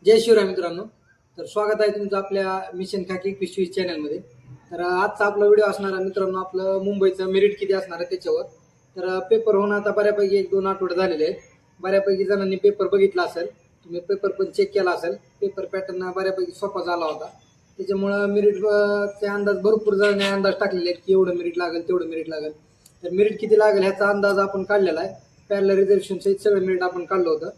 जय शिवराय मित्रांनो. तर स्वागत आहे तुमचं आपल्या मिशन खाकी 21 चॅनलमध्ये. तर आजचा आपला व्हिडिओ असणार आहे मित्रांनो, आपलं मुंबईचं मेरिट किती असणार आहे त्याच्यावर. तर पेपर होऊन आता बऱ्यापैकी 1-2 आठवडे झालेले आहेत. बऱ्यापैकी जणांनी पेपर बघितला असेल, तुम्ही पेपर पण चेक केला असेल. पेपर पॅटर्न बऱ्यापैकी सोपा झाला होता, त्याच्यामुळं मेरिटचे अंदाज भरपूर जणांनी अंदाज टाकलेले आहेत की एवढं मेरिट लागेल तेवढं मेरिट लागेल. तर मेरिट किती लागेल ह्याचा अंदाज आपण काढलेला आहे. पॅरलल रिझर्वेशन सहित सगळं मेरिट आपण काढलं होतं.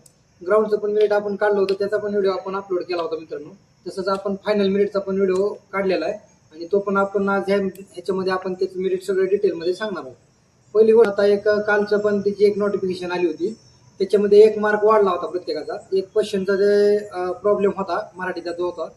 ग्राउंडचं पण मेरिट आपण काढलं होतं, त्याचा पण व्हिडिओ आपण अपलोड केला होता मित्रांनो. तसंच आपण फायनल मेरिटचा पण व्हिडिओ काढलेला आहे आणि तो पण आपण आज ह्याच्यामध्ये आपण त्याचं मेरिट सगळं डिटेलमध्ये सांगणार आहोत. पहिली गोष्ट, आता एक कालचं पण त्याची एक नोटिफिकेशन आली होती, त्याच्यामध्ये 1 मार्क वाढला होता प्रत्येकाचा. एक क्वेश्चनचा जे प्रॉब्लेम होता मराठीचा जो होता,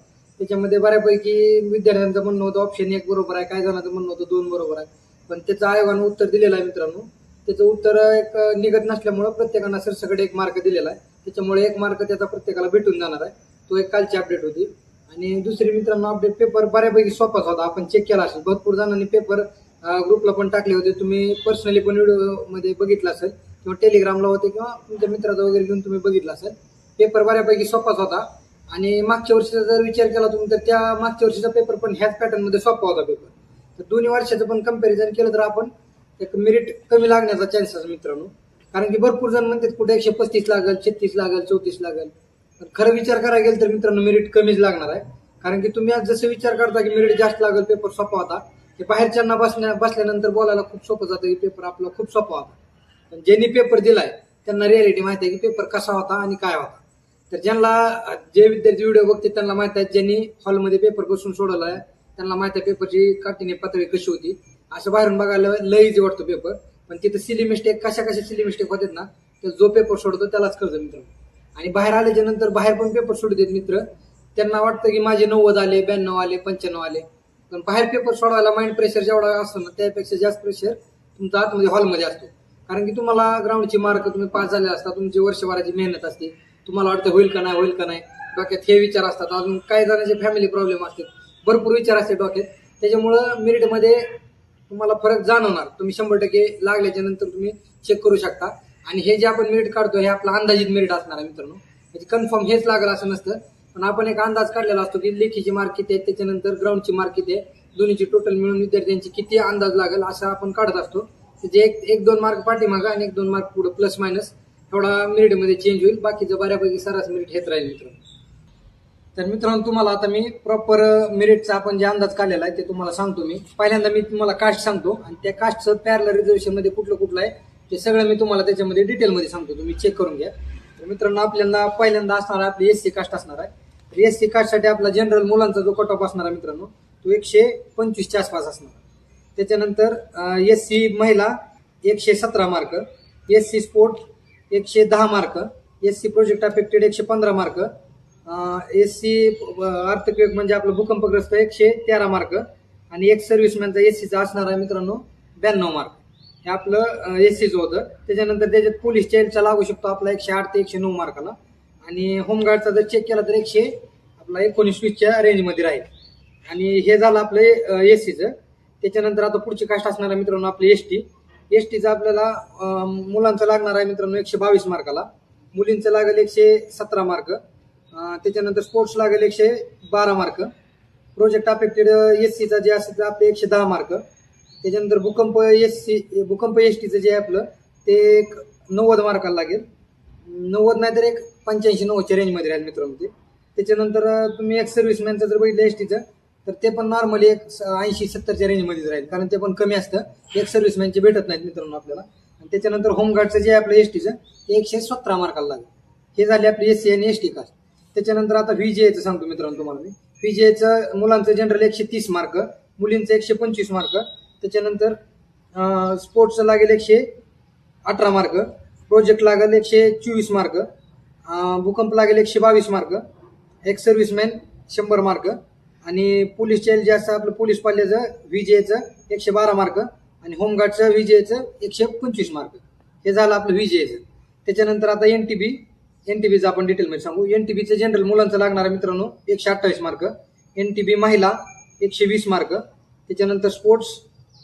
त्याच्यामध्ये बऱ्यापैकी विद्यार्थ्यांचं म्हणणं होतं ऑप्शन 1 बरोबर आहे, काही जणांचं म्हणणं होतं 2 बरोबर आहे. पण त्याचं आयोगानं उत्तर दिलेलं आहे मित्रांनो. त्याचं उत्तर एक निघत नसल्यामुळं प्रत्येकानं सरसकट 1 मार्क दिलेला आहे, त्याच्यामुळे 1 मार्क त्याचा प्रत्येकाला भेटून जाणार आहे. तो एक कालची अपडेट होती. आणि दुसरी मित्रांनो अपडेट, पेपर बऱ्यापैकी सोपाच होता, आपण चेक केला असेल. भरपूर जणांनी पेपर ग्रुपला पण टाकले होते, तुम्ही पर्सनली पण व्हिडिओमध्ये बघितला असेल किंवा टेलिग्रामला होते किंवा तुमच्या मित्राचा वगैरे घेऊन तुम्ही बघितला असेल. पेपर बऱ्यापैकी सोपाच होता. आणि मागच्या वर्षीचा जर विचार केला तुम्ही, तर त्या मागच्या वर्षीचा पेपर पण ह्याच पॅटर्नमध्ये सोपा होता पेपर. तर दोन्ही वर्षाचं पण कंपॅरिझन केलं तर आपण एक मेरिट कमी लागण्याचा चान्सेस मित्रांनो. कारण की भरपूर जण म्हणतात कुठे 135 लागेल, 36 लागेल, 34 लागेल. पण खरं विचार करायला गेलं तर मित्रांनो मेरिट कमीच लागणार आहे. कारण की तुम्ही आज जसं विचार करता की मेरिट जास्त लागेल, पेपर सोपा होता, ते बाहेरच्यांना बसल्यानंतर बोलायला खूप सोपं जातं की पेपर आपला खूप सोपा होता. पण ज्यांनी पेपर दिलाय त्यांना रियालिटी माहिती आहे की पेपर कसा होता आणि काय होता. तर ज्यांना, जे विद्यार्थी व्हिडिओ बघते त्यांना माहित आहे, ज्यांनी हॉलमध्ये पेपर बसून सोडवला आहे त्यांना माहित आहे पेपरची काठीने पातळी कशी होती. असं बाहेरून बघायला लय इझी वाटतो पेपर, पण तिथं सिली मिस्टेक, कशा सिली मिस्टेक होतात ना, तर जो पेपर सोडतो त्यालाच कळतं मित्र. आणि बाहेर आल्याच्या नंतर बाहेर पण पेपर सोडतात मित्र, त्यांना वाटतं की माझे 90 आले, 92 आले, 95 आले. पण बाहेर पेपर सोडवायला माइंड प्रेशर जेवढा असतो ना, त्यापेक्षा जास्त प्रेशर तुमचा आतमध्ये हॉलमध्ये असतो. कारण की तुम्हाला ग्राउंडची मार्क, तुम्ही पास झाले असता, तुमची वर्षभराची मेहनत असते, तुम्हाला वाटतं होईल का नाही, होईल का नाही, डोक्यात हे विचार असतात. अजून काही जणांचे फॅमिली प्रॉब्लेम असतात, भरपूर विचार असते डोक्यात. त्याच्यामुळं मेरिटमध्ये तुम्हाला फरक जाणवणार. तुम्ही 100% लागल्याच्या नंतर तुम्ही चेक करू शकता. आणि हे जे आपण मेरिट काढतो हे आपला अंदाजित मेरिट असणार आहे मित्रांनो. म्हणजे कन्फर्म हेच लागलं असं नसतं, पण आपण एक अंदाज काढलेला असतो की लेखीची मार्क किती आहे, त्याच्यानंतर ग्राउंडची मार्क किती आहे, दोन्हीची टोटल मिळून विद्यार्थ्यांची किती अंदाज लागेल असं आपण काढत असतो. जे 1-2 मार्क पाठीमागा आणि 1-2 मार्क पुढे प्लस मायनस थोडा मेरिटमध्ये चेंज होईल, बाकीचं बऱ्यापैकी सरास मेरिट हेच राहील मित्रांनो. तर मित्रांनो तुम्हाला आता मी प्रॉपर मेरिटचा आपण जे अंदाज काढलेला आहे ते तुम्हाला सांगतो. मी पहिल्यांदा तुम्हाला कास्ट सांगतो आणि त्या कास्टचं पॅरलल रिझर्वेशन मध्ये कुठलं आहे ते सगळं मी तुम्हाला त्याच्यामध्ये डिटेलमध्ये सांगतो, तुम्ही चेक करून घ्या. तर मित्रांनो आपल्याला पहिल्यांदा असणार आहे आपली SC कास्ट असणार आहे. तर SC कास्टसाठी आपला जनरल मुलांचा जो कट ऑफ असणार आहे मित्रांनो, तो 125 च्या आसपास असणार. त्याच्यानंतर SC महिला 117 mark, SC sport 110 mark, SC project affected 115 mark, SC earthquake म्हणजे आपलं भूकंपग्रस्त 113 मार्क, आणि एक सर्व्हिसमॅनचा SCचा असणार आहे मित्रांनो 92 मार्क. हे आपलं SCचं होतं. त्याच्यानंतर त्याच्यात पोलीस चाइल्डचा लागू शकतो आपला 108 ते 109 मार्काला. आणि होमगार्डचा जर चेक केला तर 19-20च्या रेंजमध्ये राहील. आणि हे झालं आपलं SCचं. त्याच्यानंतर आता पुढची कास्ट असणार आहे मित्रांनो आपली STचं आपल्याला मुलांचं लागणार आहे मित्रांनो 122 मार्काला, मुलींचं लागेल 117 मार्क, त्याच्यानंतर स्पोर्ट्स लागेल 112 मार्क, प्रोजेक्ट अफेक्टेड SCचा जे असेल आपले 110 मार्क, त्याच्यानंतर भूकंप STचं जे आहे आपलं ते 90 मार्काला लागेल, 90 नाही तर 85-90च्या रेंजमध्ये राहील मित्रांनो ते. त्याच्यानंतर तुम्ही एक सर्व्हिसमॅनचं जर बघितलं STचं तर ते पण नॉर्मली 80-70च्या रेंजमध्येच राहील, कारण ते पण कमी असतं, एक सर्व्हिसमॅनचे भेटत नाहीत मित्रांनो आपल्याला. आणि त्याच्यानंतर होमगार्डचं जे आहे आपलं STचं ते 117 मार्काला लागेल. हे झाले आपली SC आणि ST कास्ट. त्याच्यानंतर आता VJAचं सांगतो मित्रांनो तुम्हाला मी. VJAचं मुलांचं जनरल 130 मार्क, मुलींचं 125 मार्क, त्याच्यानंतर स्पोर्ट्सचं लागेल 118 मार्क, प्रोजेक्ट लागेल 124 मार्क, भूकंप लागेल 122 मार्क, एक सर्व्हिसमॅन 100 मार्क, आणि पोलीस चाइल्ड जे असतं आपलं पोलीस पाल्याचं VJAचं 112 मार्क, आणि होमगार्डचं VJAचं 125 मार्क. हे झालं आपलं VJAचं. त्याच्यानंतर आता NTBचं आपण डिटेलमध्ये सांगू. NTBचं जनरल मुलांचं लागणार आहे मित्रांनो 128 मार्क, NTB महिला 120 मार्क, त्याच्यानंतर स्पोर्ट्स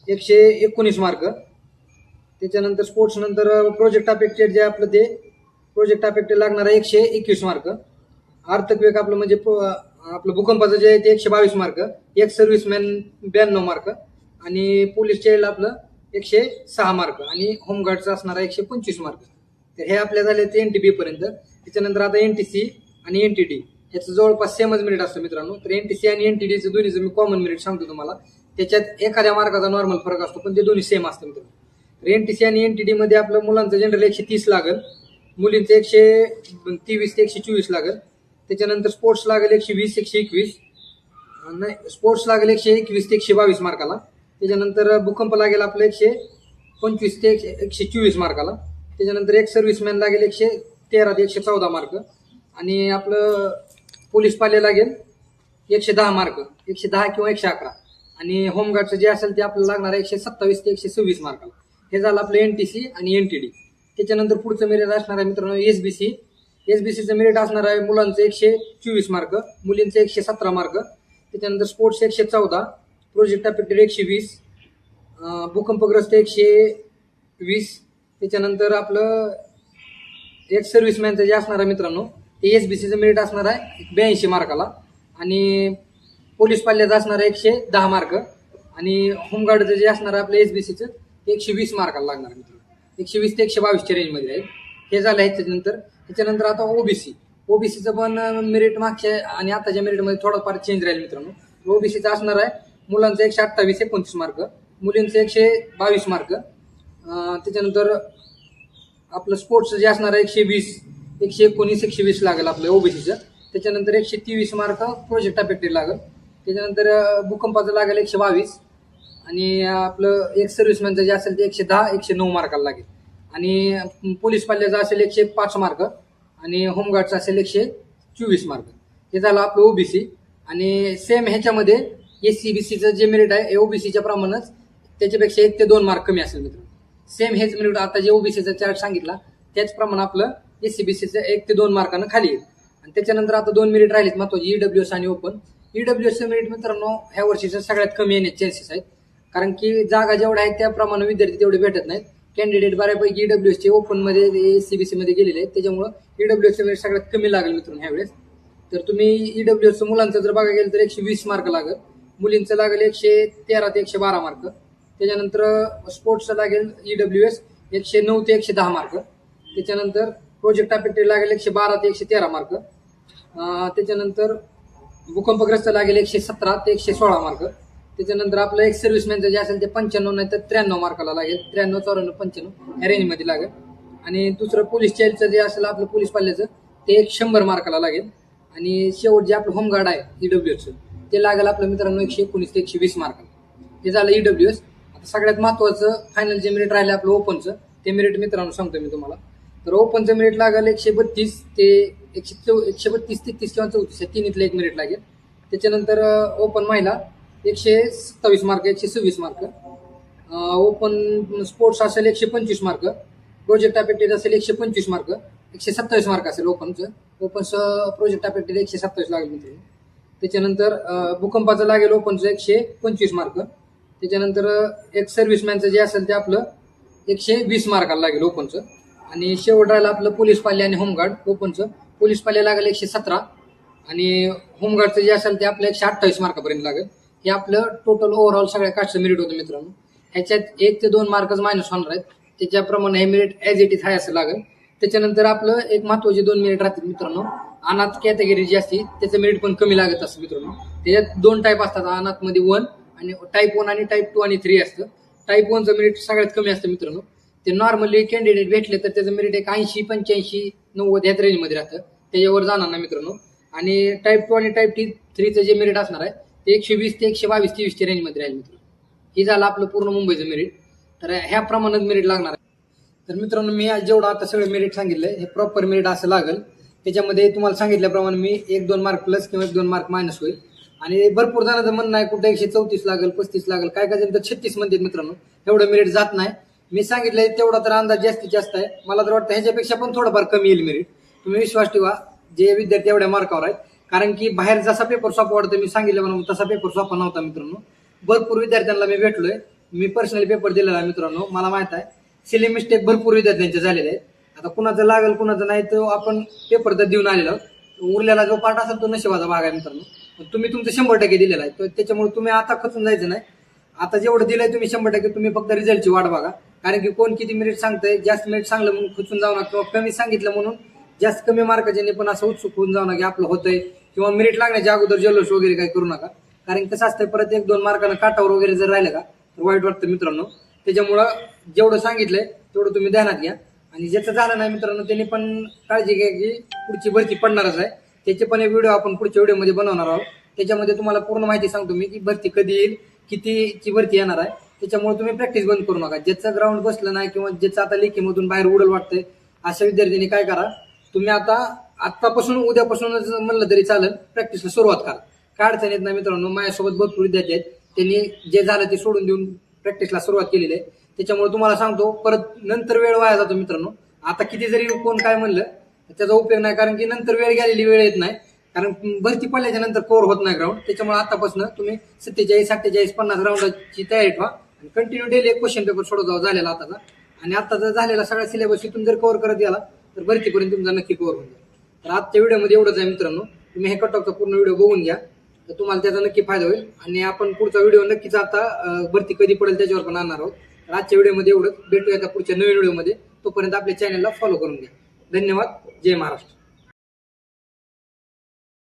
119 मार्क, त्याच्यानंतर स्पोर्ट्स नंतर प्रोजेक्ट अफेक्टेड जे आपलं ते प्रोजेक्ट अफेक्टेड लागणार आहे 121 मार्क, अर्थक्वेक आपलं म्हणजे आपलं भूकंपाचं जे आहे ते 122 मार्क, एक सर्व्हिसमॅन 92 मार्क आणि पोलीस चाइल्ड आपलं 106 मार्क आणि होमगार्डचा असणारा 125 मार्क. तर हे आपल्या झाले ते एनटीपी पर्यंत. त्याच्यानंतर आता एनटीसी आणि एनटीडी याचं जवळपास सेमच मेरिट असतं मित्रांनो. तर एनटीसी आणि एनटीडीचं दोन्हीचं मी कॉमन मेरिट सांगतो तुम्हाला. त्याच्यात एखाद्या मार्काचा नॉर्मल फरक असतो पण ते दोन्ही सेम असतं मित्रांनो. तर एनटीसी आणि एनटीडी मध्ये आपलं मुलांचं जनरल 130 लागेल, मुलींचं 123 ते 124 लागेल. त्याच्यानंतर स्पोर्ट्स लागेल 120 121, नाही स्पोर्ट्स लागेल 121 ते 122 मार्काला. त्याच्यानंतर भूकंप लागेल आपलं 125 ते 124 मार्काला. त्याच्यानंतर एक सर्व्हिसमॅन लागेल 113 ते 114 मार्क आणि आपलं पोलीस पाल्य लागेल 110 मार्क, 110 किंवा 111 आणि होमगार्डचं जे असेल ते आपल्याला लागणार आहे 127 ते 126 मार्काला. हे झालं आपलं एनटीसी आणि एनटीडी. त्याच्यानंतर पुढचं मेरिट असणार आहे मित्रांनो एसबीसी. एसबीसीचं मेरिट असणार आहे मुलांचं 124 मार्क, मुलींचं 117 मार्क. त्याच्यानंतर स्पोर्ट्स 114, प्रोजेक्ट अफेक्टेड 120, भूकंपग्रस्त 120. त्याच्यानंतर आपलं एक सर्व्हिसमॅनचं जे असणार आहे मित्रांनो ते एसबीसीचं मेरिट असणार आहे 82 मार्काला आणि पोलीस पाल्याचं असणार आहे 110 मार्क आणि होमगार्डचं जे असणार आहे आपलं एसबीसीचं 120 मार्काला लागणार आहे मित्रांनो. 120 ते 122च्या रेंजमध्ये आहे. हे झालं ह्याच्यानंतर. त्याच्यानंतर आता ओबीसी. ओबीसीचं पण मेरिट मागच्या आणि आताच्या मेरिटमध्ये थोडंफार चेंज राहील मित्रांनो. ओबीसीचं असणार आहे मुलांचं 128 29 मार्क, मुलींचं 122 मार्क. त्याच्यानंतर आपलं स्पोर्ट्स जे असणार आहे 120 119 120 लागेल आपलं ओबीसीचं. त्याच्यानंतर 123 मार्क प्रोजेक्ट अफेक्टेड लागेल. त्याच्यानंतर भूकंपाचं लागेल 122 आणि आपलं एक सर्व्हिसमॅनचं जे असेल ते 110 109 मार्काला लागेल आणि पोलीस पाल्याचं असेल 105 मार्क आणि होमगार्डचं असेल 124 मार्क. हे झालं आपलं ओबीसी. आणि सेम ह्याच्यामध्ये एससीबीसीचं जे मेरिट आहे ओबीसीच्या प्रमाणच त्याच्यापेक्षा 1 ते 2 मार्क कमी असेल मित्रांनो. सेम हेच मेरिट आता जे ओबीसीचा चार्ट सांगितला त्याचप्रमाणे आपलं एससीबीसीचं 1 ते 2 मार्कानं खाली येईल. आणि त्याच्यानंतर आता 2 मेरिट राहिलेत महत्वाचे ईडब्ल्यूएस आणि ओपन. ईडब्ल्यूएसचं मेरिट मित्रांनो ह्या वर्षीचं सगळ्यात कमी येण्याचे चान्सेस आहेत कारण की जागा जेवढ्या आहेत त्याप्रमाणे विद्यार्थी तेवढे भेटत नाहीत. कॅन्डिडेट बऱ्यापैकी ईडब्ल्यूएसचे ओपनमध्ये एससीबीसीमध्ये गेलेले आहेत त्याच्यामुळं ईडब्ल्यूएसचं मेरिट सगळ्यात कमी लागेल मित्रांनो ह्यावेळेस. तर तुम्ही ईडब्ल्यूएसचं मुलांचं जर बघायला गेलं तर 120 मार्क लागेल, मुलींचं लागेल 113 ते 112 मार्क. त्याच्यानंतर स्पोर्ट्सचं लागेल ईडब्ल्यूएस 109 ते 110 मार्क. त्याच्यानंतर प्रोजेक्ट अफेक्टेड लागेल 112 ते 113 मार्क. त्याच्यानंतर भूकंपग्रस्त लागेल 117 ते 116 मार्क. त्याच्यानंतर आपलं एक सर्व्हिसमॅनचं जे असेल ते 95 नाही तर 93 मार्काला लागेल, 93 94 95 ह्या रेंजमध्ये लागेल. आणि दुसरं पोलीस चाइल्डचं जे असेल आपलं पोलीस पाल्याचं ते 100 मार्काला लागेल. आणि शेवट जे आपलं होमगार्ड आहे ईडब्ल्यूएसचं ते लागेल आपलं मित्रांनो 119 ते 120 मार्काला. हे झालं ईडब्ल्यूएस. आता सगळ्यात महत्त्वाचं फायनल जे मेरिट राहिलं आपलं ओपनचं ते मेरिट मित्रांनो सांगतो मी तुम्हाला. तर ओपनचं मेरिट लागेल 132 ते 132 33 किंवा 34 या तिन्हीतलं एक मेरिट लागेल. त्याच्यानंतर ओपन महिला 127 मार्क 126 मार्क. ओपन स्पोर्ट्स असेल 125 मार्क, प्रोजेक्ट अफेक्टेड असेल 125 मार्क, 127 मार्क असेल ओपनचं. ओपनचं प्रोजेक्ट अफेक्टेड 127 लागेल मित्रांनो. त्याच्यानंतर भूकंपाचं लागेल ओपनचं 125 मार्क. त्याच्यानंतर एक सर्व्हिसमॅनचं जे असेल ते आपलं 120 मार्काला लागेल ओपनचं. आणि शेवट राहिलं आपलं पोलीस पाल्य आणि होमगार्ड. ओपनचं पोलीस पाल्य लागेल 117 आणि होमगार्डचं जे असेल ते आपलं 128 मार्कापर्यंत लागेल. हे आपलं टोटल ओव्हरऑल सगळ्या कास्टचं मेरिट होतं मित्रांनो. ह्याच्यात 1 ते 2 मार्कच मायनस होणार आहेत, त्याच्याप्रमाणे हे merit as it is hi असं लागेल. त्याच्यानंतर आपलं एक महत्त्वाचे 2 मेरिट राहतील मित्रांनो. अनाथ कॅटेगरी जी असते त्याचं मेरिट पण कमी लागत असतं मित्रांनो. त्याच्यात 2 टाईप असतात अनाथमध्ये 1 आणि टाईप 1 आणि टाईप 2 आणि 3 असतं. टाईप 1चं मेरिट सगळ्यात कमी असतं मित्रांनो. ते नॉर्मली कॅन्डिडेट भेटले तर त्याचं मेरिट एक 80 85 90 ह्याच रेंजमध्ये राहतं, त्याच्यावर जाणार ना मित्रांनो. आणि टाईप 2 आणि टाईप 3चं जे मेरिट असणार आहे ते 120 ते 122 23च्या रेंजमध्ये राहील मित्रांनो. हे झालं आपलं पूर्ण मुंबईचं मेरिट. तर ह्या प्रमाणात मेरिट लागणार आहे. तर मित्रांनो मी जेवढं आता सगळं मेरिट सांगितलंय हे प्रॉपर मेरिट असं लागेल. त्याच्यामध्ये तुम्हाला सांगितल्याप्रमाणे मी 1-2 मार्क प्लस किंवा 1-2 मार्क मायनस होईल. आणि भरपूर जणांचं म्हणणं आहे कुठे 134 लागेल 35 लागेल, काय काय जण तर 36 म्हणतात मित्रांनो. एवढं मेरिट जात नाही. मी सांगितलंय तेवढा तर अंदाज जास्तीत जास्त आहे. मला तर वाटतं ह्याच्यापेक्षा पण थोडंफार कमी येईल मेरिट. तुम्ही विश्वास ठेवा जे विद्यार्थी एवढ्या मार्कावर आहेत. कारण की बाहेर जसा पेपर सोपा वाटतं मी सांगितलं म्हणून तसा पेपर सोपा नव्हता मित्रांनो. भरपूर विद्यार्थ्यांना मी भेटलोय, मी पर्सनली पेपर दिलेला आहे मित्रांनो. मला माहित आहे सिली मिस्टेक भरपूर विद्यार्थ्यांचे झालेले आहेत. आता कुणाचं लागेल कुणाचं नाही तर आपण पेपर तर देऊन आलेलो आहोत. उरलेला जो पार्ट असेल तो नशिबाचा भाग आहे मित्रांनो. पण तुम्ही तुमचं 100% दिलेला आहे, तर त्याच्यामुळे तुम्ही आता खचून जायचं नाही. आता जेवढं दिलंय तुम्ही 100%, तुम्ही फक्त रिझल्टची वाट बघा. कारण की कोण किती मिनिट सांगतंय, जास्त मिनिट सांगलं म्हणून खचून जाऊ नका, किंवा कमी सांगितलं म्हणून जास्त कमी मार्काचे पण असं उत्सुक होऊन जाऊ नका की आपलं होतंय, किंवा मिनिट लागण्याच्या अगोदर जल्लोष वगैरे काही करू नका. कारण कसं असतं, परत 1-2 मार्कानं काटावर वगैरे जर राहिलं का तर वाईट वाटतं मित्रांनो. त्याच्यामुळं जेवढं सांगितलंय तेवढं तुम्ही ध्यानात घ्या. आणि ज्याचं झालं नाही मित्रांनो त्यांनी पण काळजी घ्या की पुढची भरती पडणारच आहे. त्याचे पण एक व्हिडिओ आपण पुढच्या व्हिडिओमध्ये बनवणार आहोत. त्याच्यामध्ये तुम्हाला पूर्ण माहिती सांगतो मी की भरती कधी येईल, कितीची भरती येणार आहे. त्याच्यामुळे तुम्ही प्रॅक्टिस बंद करू नका. ज्याचं ग्राउंड बसलं नाही किंवा ज्याचं आता लेखीमधून बाहेर उडल वाटतंय, अशा विद्यार्थ्यांनी काय करा, तुम्ही आतापासून उद्यापासूनच म्हणलं तरी चालेल, प्रॅक्टिसला सुरुवात करा. काय अडचण येत नाही मित्रांनो. माझ्यासोबत भरपूर विद्यार्थी आहेत, त्यांनी जे झालं ते सोडून देऊन प्रॅक्टिसला सुरुवात केलेली आहे. त्याच्यामुळे तुम्हाला सांगतो, परत नंतर वेळ वाया जातो मित्रांनो. आता किती जरी कोण काय म्हणलं त्याचा उपयोग नाही, कारण की नंतर वेळ गेलेली वेळ येत नाही. कारण भरती पडल्याच्या नंतर कव्हर होत नाही ग्राउंड. त्याच्यामुळे आतापासून तुम्ही 47, 48, 50 ग्राउंडची तयारी ठेवा आणि कंटिन्यू डेली एक क्वेश्चन पेपर सोडत जाऊ झालेला आताचा. आणि आताचा झालेला सगळा सिलेबस इथून जर कव्हर करत गेला तर भरतीपर्यंत तुमचा नक्की कव्हर होऊन जाईल. तर आजच्या व्हिडिओमध्ये एवढंच आहे मित्रांनो. तुम्ही हे कट ऑफचा पूर्ण व्हिडिओ बघून घ्या, तर तुम्हाला त्याचा नक्की फायदा होईल. आणि आपण पुढचा व्हिडिओ नक्कीच आता भरती कधी पडेल त्याच्यावर पण आणणार आहोत. तर आजच्या व्हिडिओमध्ये एवढंच. भेटूया आता पुढच्या नवीन व्हिडिओमध्ये. तोपर्यंत आपल्या चॅनलला फॉलो करून घ्या. धन्यवाद. जय महाराष्ट्र.